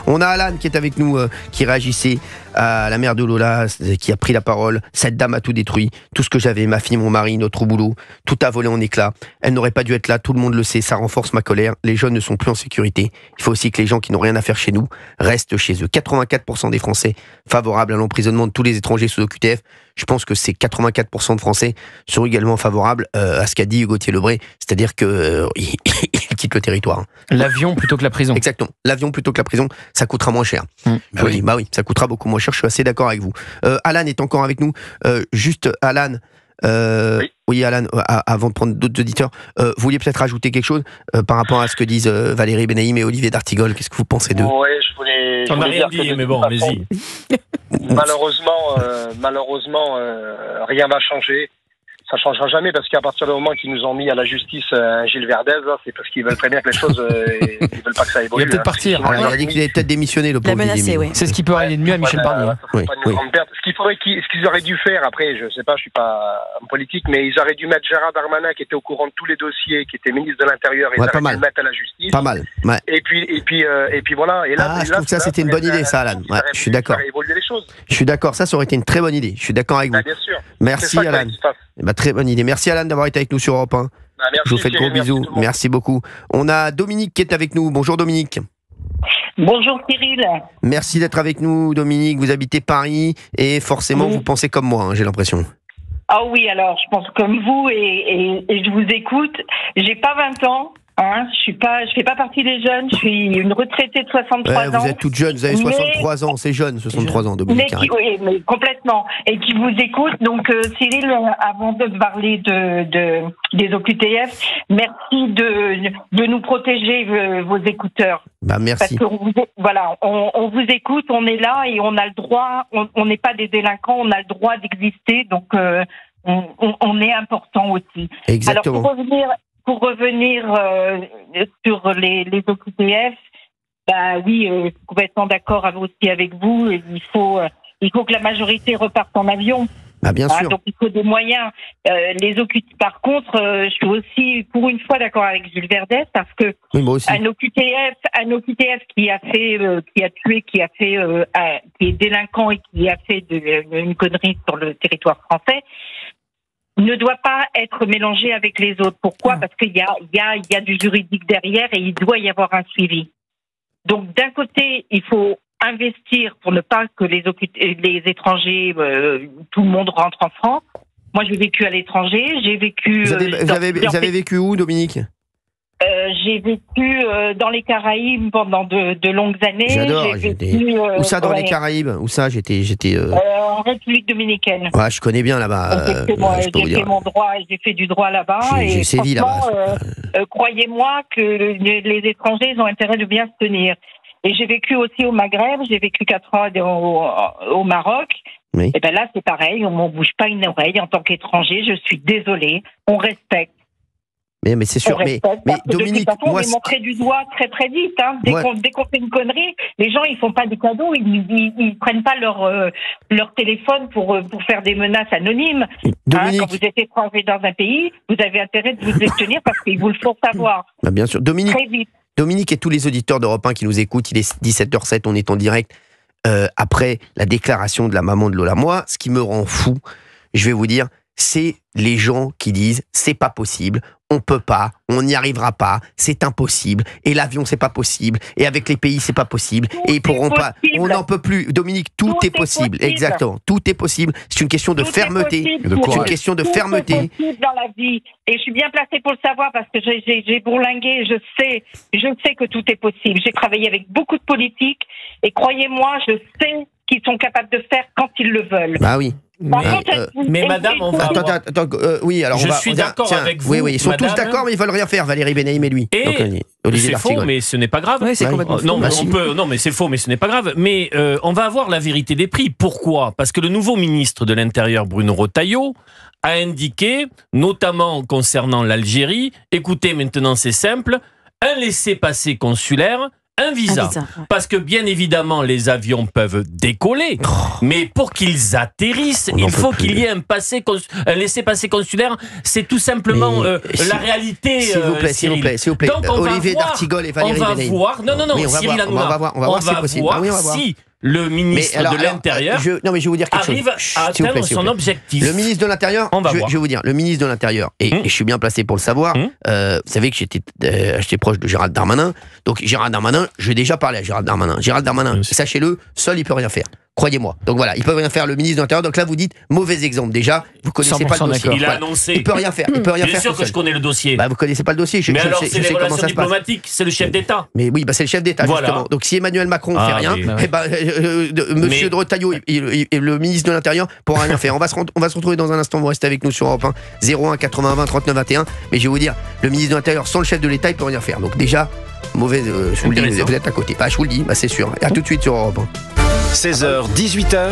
On a Alan qui est avec nous, qui réagissait à la mère de Lola, qui a pris la parole. Cette dame a tout détruit, tout ce que j'avais, ma fille, mon mari, notre boulot, tout a volé en éclats. Elle n'aurait pas dû être là, tout le monde le sait, ça renforce ma colère. Les jeunes ne sont plus en sécurité. Il faut aussi que les gens qui n'ont rien à faire chez nous restent chez eux. 84% des Français favorables à l'emprisonnement de tous les étrangers sous OQTF. Je pense que ces 84% de Français sont également favorables à ce qu'a dit Gauthier Lebret, c'est-à-dire qu'il quitte le territoire. L'avion plutôt que la prison. Exactement. L'avion plutôt que la prison, ça coûtera moins cher. Bah oui, ça coûtera beaucoup moins cher. Je suis assez d'accord avec vous. Alan est encore avec nous. Juste, Alan. Oui, Alan, avant de prendre d'autres auditeurs, vous vouliez peut-être rajouter quelque chose par rapport à ce que disent Valérie Benaïm et Olivier d'Artigol. Qu'est-ce que vous pensez d'eux? Oui, je voulais rien dire dit, mais bon, vas-y. Malheureusement, rien va changer. Ça changera jamais parce qu'à partir du moment qu'ils nous ont mis à la justice Gilles Verdez, c'est parce qu'ils veulent très bien que les choses, ils veulent pas que ça évolue. Il va peut-être partir. Il a dit qu'il allait peut-être démissionner, le pauvre. C'est ce qui peut aller de mieux à Michel Barnier. Pas une grande perte. Ce qu'ils auraient dû faire, après, je sais pas, je suis pas en politique, mais ils auraient dû mettre Gérard Darmanin, qui était au courant de tous les dossiers, qui était ministre de l'Intérieur, et ils auraient dû le mettre à la justice. Pas mal. Ouais. Et puis voilà. Et là, je trouve que ça, c'était une bonne idée, ça, Alan. Ouais, je suis d'accord. Évoluer les choses. Je suis d'accord. Ça aurait été une très bonne idée. Je suis d'accord avec vous. Bien sûr. Merci, Alan. Très bonne idée. Merci, Alan, d'avoir été avec nous sur Europe 1. Je vous fais de gros bisous. Merci beaucoup. On a Dominique qui est avec nous. Bonjour, Dominique. Bonjour Cyril. Merci d'être avec nous, Dominique. Vous habitez Paris et forcément vous pensez comme moi, j'ai l'impression. Ah oui, alors je pense comme vous et je vous écoute. J'ai pas 20 ans. Je fais pas partie des jeunes, je suis une retraitée de 63 ans. Vous êtes toute jeune, vous avez 63 ans, c'est jeune, 63 ans, Dominique. Oui, mais complètement. Et qui vous écoute. Donc Cyril, avant de parler des OQTF, merci de nous protéger vos écouteurs. Merci. Parce que on vous écoute, on est là et on a le droit, on n'est pas des délinquants, on a le droit d'exister, donc on est important aussi. Exactement. Alors pour revenir sur les OQTF, oui, complètement d'accord aussi avec vous. Il faut que la majorité reparte en avion. Bien sûr. Donc il faut des moyens. Les OQTF. Par contre, je suis aussi pour une fois d'accord avec Jules Verdez parce que un OQTF qui a tué, qui est délinquant et qui a fait une connerie sur le territoire français, ne doit pas être mélangé avec les autres. Pourquoi ? Parce qu'il y a du juridique derrière et il doit y avoir un suivi. Donc d'un côté, il faut investir pour ne pas que les étrangers, tout le monde rentre en France. Moi, j'ai vécu à l'étranger, j'ai vécu... Vous avez vécu où, Dominique ? J'ai vécu dans les Caraïbes pendant de longues années. J'adore. Où ça, dans les Caraïbes ? Où ça ? J'étais en République dominicaine. Ouais, je connais bien là-bas. J'ai fait mon droit, j'ai fait du droit là-bas. J'ai sévi là-bas. Croyez-moi que les étrangers, ils ont intérêt de bien se tenir. Et j'ai vécu aussi au Maghreb, j'ai vécu 4 ans au Maroc. Oui. Et là, c'est pareil, on ne bouge pas une oreille en tant qu'étranger. Je suis désolée, on respecte. Mais c'est sûr, mais Dominique, on est montré du doigt très vite. Dès qu'on fait une connerie, les gens ils font pas des cadeaux, ils prennent pas leur téléphone pour faire des menaces anonymes. Quand vous êtes étranger dans un pays, vous avez intérêt de vous tenir parce qu'ils vous le font savoir. Bien sûr, Dominique et tous les auditeurs d'Europe 1 qui nous écoutent, il est 17h07, on est en direct. Après la déclaration de la maman de Lola, moi, ce qui me rend fou, je vais vous dire, c'est les gens qui disent c'est pas possible, on peut pas, on n'y arrivera pas, c'est impossible, et l'avion c'est pas possible, et avec les pays c'est pas possible, et ils pourront pas, on n'en peut plus. Dominique, tout est possible, exactement, tout est possible. C'est une question de fermeté, c'est une question de fermeté. Tout est possible dans la vie, et je suis bien placée pour le savoir parce que j'ai bourlingué, je sais que tout est possible. J'ai travaillé avec beaucoup de politiques, et croyez-moi, je sais qu'ils sont capables de faire quand ils le veulent. Oui. Mais madame, on va... Attends, oui, alors je suis d'accord avec vous. Oui, ils sont tous d'accord, mais ils veulent rien faire, Valérie Benaïm et lui. C'est faux, mais ce n'est pas grave. Oui, c'est complètement faux. Non, mais c'est faux, mais ce n'est pas grave. Mais on va avoir la vérité des prix. Pourquoi ? Parce que le nouveau ministre de l'Intérieur, Bruno Retailleau, a indiqué, notamment concernant l'Algérie, écoutez, maintenant c'est simple, un laissez-passer consulaire un visa. Parce que bien évidemment, les avions peuvent décoller, mais pour qu'ils atterrissent, il faut qu'il y ait un laissez-passer consulaire. C'est tout simplement la réalité. S'il vous plaît. Donc, Olivier D'Artigol et Valérie Bénaïm. On va voir. Non, Cyril Hanouna. On va voir si c'est possible. Si le ministre de l'Intérieur je vais vous dire quelque arrive à atteindre son objectif. Le ministre de l'Intérieur, je vais vous dire, le ministre de l'Intérieur, et je suis bien placé pour le savoir, vous savez que j'étais proche de Gérald Darmanin, donc Gérald Darmanin, j'ai déjà parlé à Gérald Darmanin. Gérald Darmanin, sachez-le, seul il peut rien faire. Croyez-moi. Donc voilà, il peut rien faire, le ministre de l'Intérieur. Donc là, vous dites mauvais exemple. Déjà, vous connaissez pas le dossier. Il a annoncé. Il peut rien faire. Bien sûr que je connais le dossier. Vous connaissez pas le dossier. Mais alors, c'est les relations diplomatiques. C'est le chef d'État. Mais oui, c'est le chef d'État justement. Donc si Emmanuel Macron fait rien, Monsieur de Retailleau et le ministre de l'Intérieur pourra rien faire. On va se retrouver dans un instant. Vous restez avec nous sur Europe 1, 01 80 20 39 21. Mais je vais vous dire, le ministre de l'Intérieur sans le chef de l'État, il peut rien faire. Donc déjà, mauvais. Je vous le dis, vous êtes à côté. Je vous le dis, c'est sûr. À tout de suite sur Europe 1. 16h, 18h.